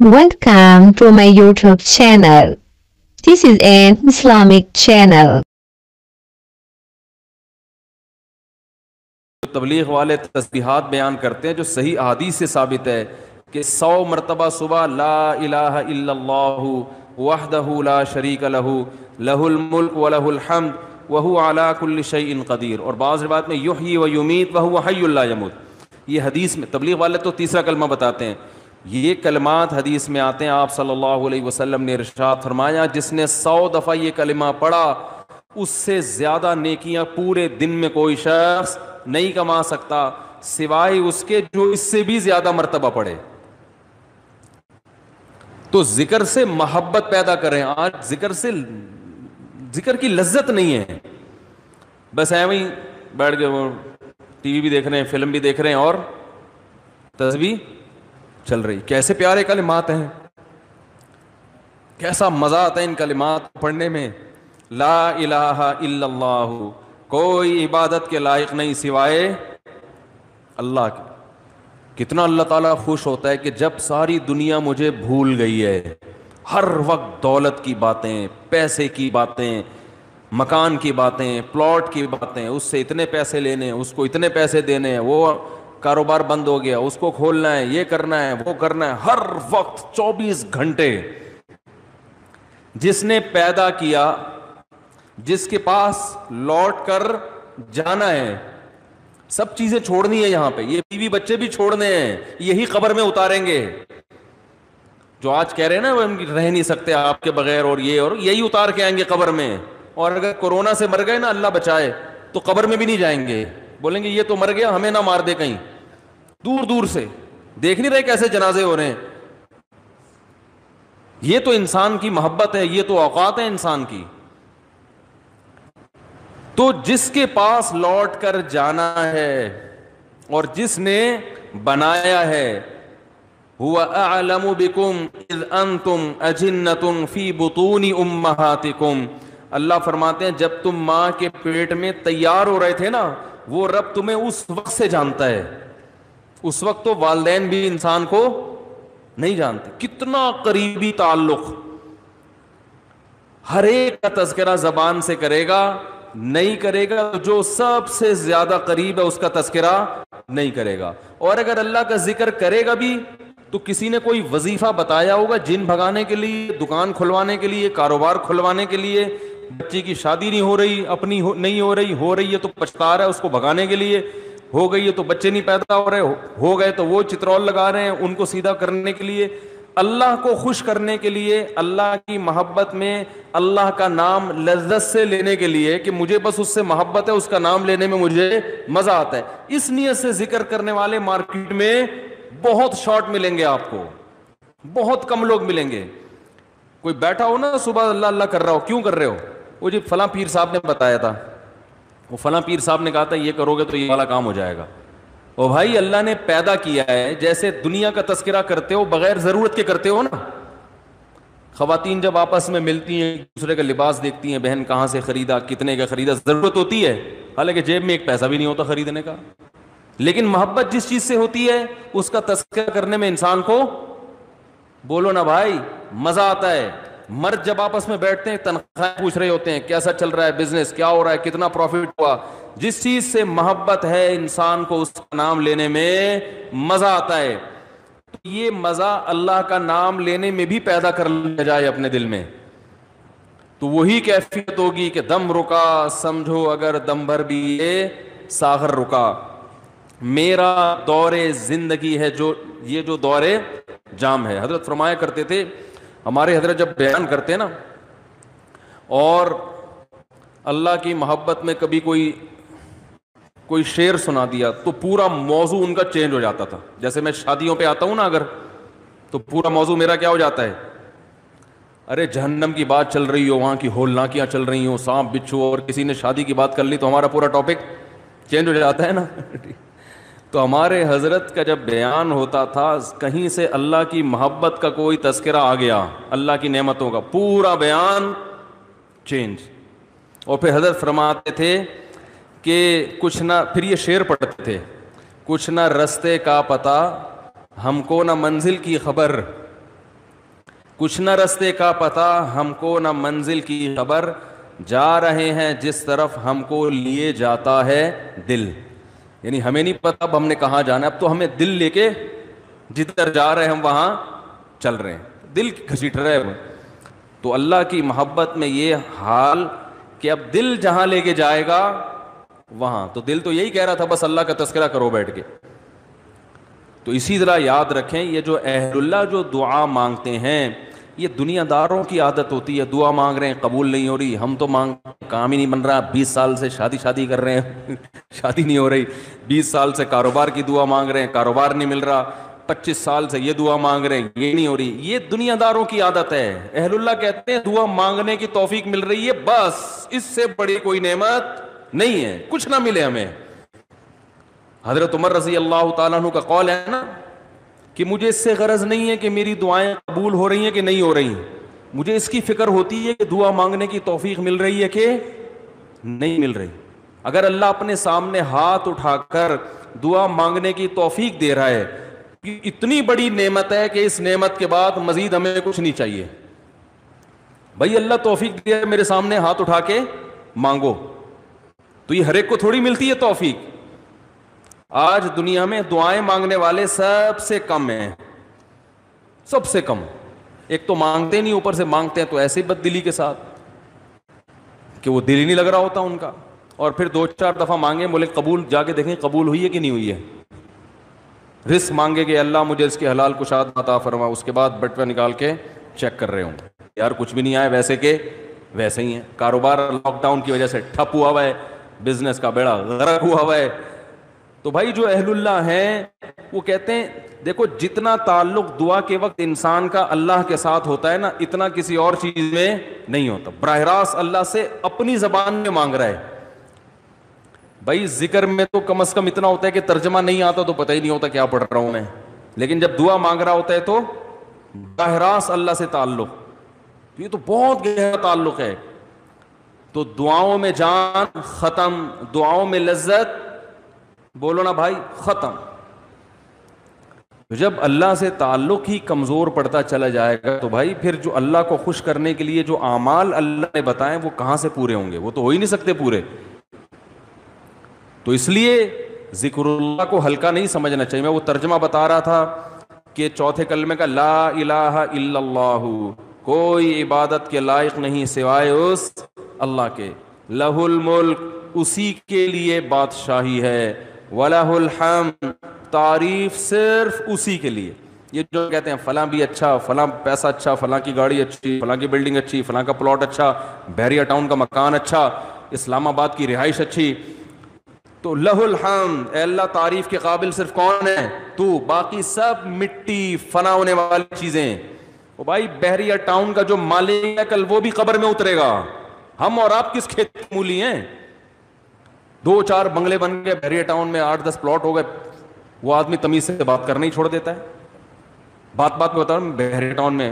Welcome to my YouTube channel. This is an Islamic channel. تبلیغ والے تسبیحات بیان کرتے ہیں جو صحیح احادیث سے ثابت ہے کہ 100 مرتبہ صبح لا الہ الا اللہ وحدہ لا شریک لہ لہ الملک ولہ الحمد وہو علی کل شیء قدیر، اور بعض روایت میں یحیی و یمیت وہو حی لا یموت۔ یہ حدیث میں تبلیغ والے تو تیسرا کلمہ بتاتے ہیں، یہ کلمات حدیث میں آتے ہیں۔ آپ صلی اللہ علیہ وسلم نے ارشاد فرمایا جس نے 100 دفعہ یہ کلمہ پڑھا اس سے زیادہ نیکیاں پورے دن میں کوئی شخص نہیں کما سکتا سوائے اس کے جو اس سے بھی زیادہ مرتبہ پڑھے۔ تو ذکر سے محبت پیدا کریں۔ آج ذکر کی لذت نہیں ہے، بس ایویں ہی بیٹھ کے وہ ٹی وی بھی دیکھ رہے ہیں، فلم بھی دیکھ رہے ہیں اور تسبیح چل رہی۔ کیسے پیارے کلمات ہیں، کیسا مزہ آتا ہے ان کلمات پڑھنے میں۔ لا الہ الا اللہ، کوئی عبادت کے لائق نہیں سوائے اللہ کے۔ کتنا اللہ تعالیٰ خوش ہوتا ہے کہ جب ساری دنیا مجھے بھول گئی ہے، ہر وقت دولت کی باتیں، پیسے کی باتیں، مکان کی باتیں، پلاٹ کی باتیں، اس سے اتنے پیسے لینے، اس کو اتنے پیسے دینے، وہ کاروبار بند ہو گیا، اس کو کھولنا ہے، یہ کرنا ہے، وہ کرنا ہے، ہر وقت 24 گھنٹے۔ جس نے پیدا کیا، جس کے پاس لوٹ کر جانا ہے، سب چیزیں چھوڑنی ہے یہاں پہ، یہ بیوی بچے بھی چھوڑنے ہیں، یہی قبر میں اتاریں گے۔ جو آج کہہ رہے ہیں نا وہ رہ نہیں سکتے آپ کے بغیر، اور یہ اور یہی اتار کے آئیں گے قبر میں۔ اور اگر کورونا سے مر گئے نا، اللہ بچائے، تو قبر میں بھی نہیں جائیں گے، بولیں گے یہ تو مر گیا، ہمیں نہ مار دے کہیں۔ دور دور سے دیکھ نہیں رہے کیسے جنازے ہو رہے ہیں۔ یہ تو انسان کی محبت ہے، یہ تو اوقات ہے انسان کی۔ تو جس کے پاس لوٹ کر جانا ہے اور جس نے بنایا ہے، هو اعلم بكم اذ انتم اجنة في بطون امهاتكم، اللہ فرماتے ہیں جب تم ماں کے پیٹ میں تیار ہو رہے تھے نا، وہ رب تمہیں اس وقت سے جانتا ہے۔ اس وقت تو والدین بھی انسان کو نہیں جانتے۔ کتنا قریبی تعلق، ہر ایک کا تذکرہ زبان سے کرے گا، نہیں کرے گا جو سب سے زیادہ قریب ہے اس کا تذکرہ نہیں کرے گا۔ اور اگر اللہ کا ذکر کرے گا بھی تو کسی نے کوئی وظیفہ بتایا ہوگا جن بھگانے کے لیے، دکان کھلوانے کے لیے، کاروبار کھلوانے کے لیے، بچے کی شادی نہیں ہو رہی، اپنی نہیں ہو رہی ہے تو پچھتا رہا ہے اس کو بھگانے کے لیے، ہو گئی ہے تو بچے نہیں پیدا ہو رہے، ہو گئے تو وہ چترول لگا رہے ہیں ان کو سیدھا کرنے کے لیے، اللہ کو خوش کرنے کے لیے، اللہ کی محبت میں اللہ کا نام لذت سے لینے کے لیے کہ مجھے بس اس سے محبت ہے، اس کا نام لینے میں مجھے مزہ آتا ہے، اس نیت سے ذکر کرنے والے مارکیٹ میں بہت شارٹ ملیں گے آپ کو، بہت کم لوگ ملیں گے۔ کوئی بیٹھا ہو نا صبح اللہ اللہ کر رہا ہو، کیوں کر رہے ہو؟ وہ جی فلاں پیر صاحب نے بتایا تھا، وہ فلاں پیر صاحب نے کہا تھا یہ کرو گے تو یہ والا کام ہو جائے گا۔ او بھائی اللہ نے پیدا کیا ہے، جیسے دنیا کا تذکرہ کرتے ہو بغیر ضرورت کے کرتے ہو نا۔ خواتین جب آپس میں ملتی ہیں، دوسرے کا لباس دیکھتی ہیں، بہن کہاں سے خریدا، کتنے کا خریدا، ضرورت ہوتی ہے، حالانکہ جیب میں ایک پیسہ بھی نہیں ہوتا خریدنے کا، لیکن محبت جس چیز سے ہوتی ہے اس کا تذکرہ کرنے میں انسان کو، بولو نا بھائی، مزہ آتا ہے۔ مرد جب آپس میں بیٹھتے ہیں تنخواہ پوچھ رہے ہوتے ہیں، کیسا چل رہا ہے بزنس، کیا ہو رہا ہے، کتنا پروفٹ ہوا۔ جس چیز سے محبت ہے انسان کو اس کا نام لینے میں مزہ آتا ہے۔ یہ مزہ اللہ کا نام لینے میں بھی پیدا کر لیا جائے اپنے دل میں، تو وہی کیفیت ہوگی کہ دم رکا سمجھو اگر دم بھر بھی یہ ساغر رکا۔ میرا دور زندگی ہے یہ جو دور جام ہے۔ حضرت فرمایا کرتے تھے، ہمارے حضرت جب بیان کرتے نا اور اللہ کی محبت میں کبھی کوئی شعر سنا دیا تو پورا موضوع ان کا چینج ہو جاتا تھا۔ جیسے میں شادیوں پہ آتا ہوں نا اگر، تو پورا موضوع میرا کیا ہو جاتا ہے، ارے جہنم کی بات چل رہی ہو، وہاں کی ہولناکیاں چل رہی ہوں، سانپ بچھو، اور کسی نے شادی کی بات کر لی تو ہمارا پورا ٹاپک چینج ہو جاتا ہے نا۔ تو ہمارے حضرت کا جب بیان ہوتا تھا کہیں سے اللہ کی محبت کا کوئی تذکرہ آ گیا، اللہ کی نعمتوں کا، پورا بیان چینج۔ اور پھر حضرت فرماتے تھے کہ کچھ نہ، پھر یہ شعر پڑھتے تھے، کچھ نہ رستے کا پتہ ہم کو نہ منزل کی خبر، کچھ نہ رستے کا پتہ ہم کو نہ منزل کی خبر, جا رہے ہیں جس طرف ہم کو لیے جاتا ہے دل. یعنی ہمیں نہیں پتا اب ہم نے کہاں جانا ہے, اب تو ہمیں دل لے کے جدھر جا رہے ہیں ہم وہاں چل رہے ہیں, دل گھسیٹ رہے ہیں. تو اللہ کی محبت میں یہ حال کہ اب دل جہاں لے کے جائے گا وہاں, تو دل تو یہی کہہ رہا تھا بس اللہ کا تذکرہ کرو بیٹھ کے. تو اسی طرح یاد رکھیں یہ جو اہل اللہ جو دعا مانگتے ہیں یہ دنیا داروں کی عادت ہوتی ہے. دعا مانگ رہے ہیں قبول نہیں ہو رہی, ہم تو کام ہی نہیں بن رہا, 20 سال سے شادی کر رہے ہیں شادی نہیں ہو رہی, 20 سال سے کاروبار کی دعا مانگ رہے ہیں, کاروبار نہیں مل رہا, 25 سال سے یہ دعا مانگ رہے ہیں, یہ نہیں ہو رہی. یہ دنیا داروں کی عادت ہے. اہل اللہ کہتے ہیں دعا مانگنے کی توفیق مل رہی ہے, بس اس سے بڑی کوئی نعمت نہیں ہے, کچھ نہ ملے ہمیں. حضرت عمر رضی اللہ تعالیٰ عنہ کا قول ہے نا کہ مجھے اس سے غرض نہیں ہے کہ میری دعائیں قبول ہو رہی ہیں کہ نہیں ہو رہی, مجھے اس کی فکر ہوتی ہے کہ دعا مانگنے کی توفیق مل رہی ہے کہ نہیں مل رہی. اگر اللہ اپنے سامنے ہاتھ اٹھا کر دعا مانگنے کی توفیق دے رہا ہے, اتنی بڑی نعمت ہے کہ اس نعمت کے بعد مزید ہمیں کچھ نہیں چاہیے. بھائی اللہ توفیق دے میرے سامنے ہاتھ اٹھا کے مانگو, تو یہ ہر ایک کو تھوڑی ملتی ہے توفیق. آج دنیا میں دعائیں مانگنے والے سب سے کم ہیں, سب سے کم. ایک تو مانگتے نہیں, اوپر سے مانگتے ہیں تو ایسے بد دلی کے ساتھ کہ وہ دل ہی نہیں لگ رہا ہوتا ان کا, اور پھر 2-4 دفعہ مانگے بولے قبول, جا کے دیکھیں قبول ہوئی ہے کہ نہیں ہوئی ہے. رزق مانگے کہ اللہ مجھے اس کے حلال کشاد عطا فرما, اس کے بعد بٹوہ نکال کے چیک کر رہے ہوں یار کچھ بھی نہیں آیا, ویسے کہ ویسے ہی ہیں. کاروبار لاک ڈاؤن کی وجہ سے ٹھپ ہوا ہوا ہے, بزنس کا بیڑا غرق ہوا ہوا ہے. تو بھائی جو اہل اللہ ہیں وہ کہتے ہیں دیکھو جتنا تعلق دعا کے وقت انسان کا اللہ کے ساتھ ہوتا ہے نا, اتنا کسی اور چیز میں نہیں ہوتا. براہ راست اللہ سے اپنی زبان میں مانگ رہا ہے. بھائی ذکر میں تو کم از کم اتنا ہوتا ہے کہ ترجمہ نہیں آتا تو پتہ ہی نہیں ہوتا کیا پڑھ رہا ہوں میں, لیکن جب دعا مانگ رہا ہوتا ہے تو براہ راست اللہ سے تعلق, یہ تو بہت گہرا تعلق ہے. تو دعاؤں میں جان ختم, دعاؤں میں لذت, بولو نا بھائی, ختم. جب اللہ سے تعلق ہی کمزور پڑتا چلا جائے گا تو بھائی پھر جو اللہ کو خوش کرنے کے لیے جو اعمال اللہ نے بتائے وہ کہاں سے پورے ہوں گے, وہ تو ہو ہی نہیں سکتے پورے. تو اس لیے ذکر اللہ کو ہلکا نہیں سمجھنا چاہیے. میں وہ ترجمہ بتا رہا تھا کہ چوتھے کلمے کا لا الہ الا اللہ, کوئی عبادت کے لائق نہیں سوائے اس اللہ کے, لہ الملک, اسی کے لیے بادشاہی ہے, وَلَهُ الْحَمْدُ, تعریف صرف اسی کے لیے. یہ جو کہتے ہیں فلاں بھی اچھا, فلاں پیسہ اچھا, فلاں کی گاڑی اچھی, فلاں کی بلڈنگ اچھی, فلاں کا پلاٹ اچھا, بحریہ ٹاؤن کا مکان اچھا, اسلام آباد کی رہائش اچھی, تو لہ الحمد, اے اللہ تعریف کے قابل صرف کون ہے تو, باقی سب مٹی فنا ہونے والی چیزیں. وہ بھائی بحریہ ٹاؤن کا جو مالک ہے کل وہ بھی قبر میں اترے گا, ہم اور آپ کس کھیت کی مولی ہیں. 2-4 بنگلے بن گئے بحریہ ٹاؤن میں, 8-10 پلاٹ ہو گئے, وہ آدمی تمیز سے بات کرنا ہی چھوڑ دیتا ہے. بات میں بتا رہا ہوں بحریہ ٹاؤن میں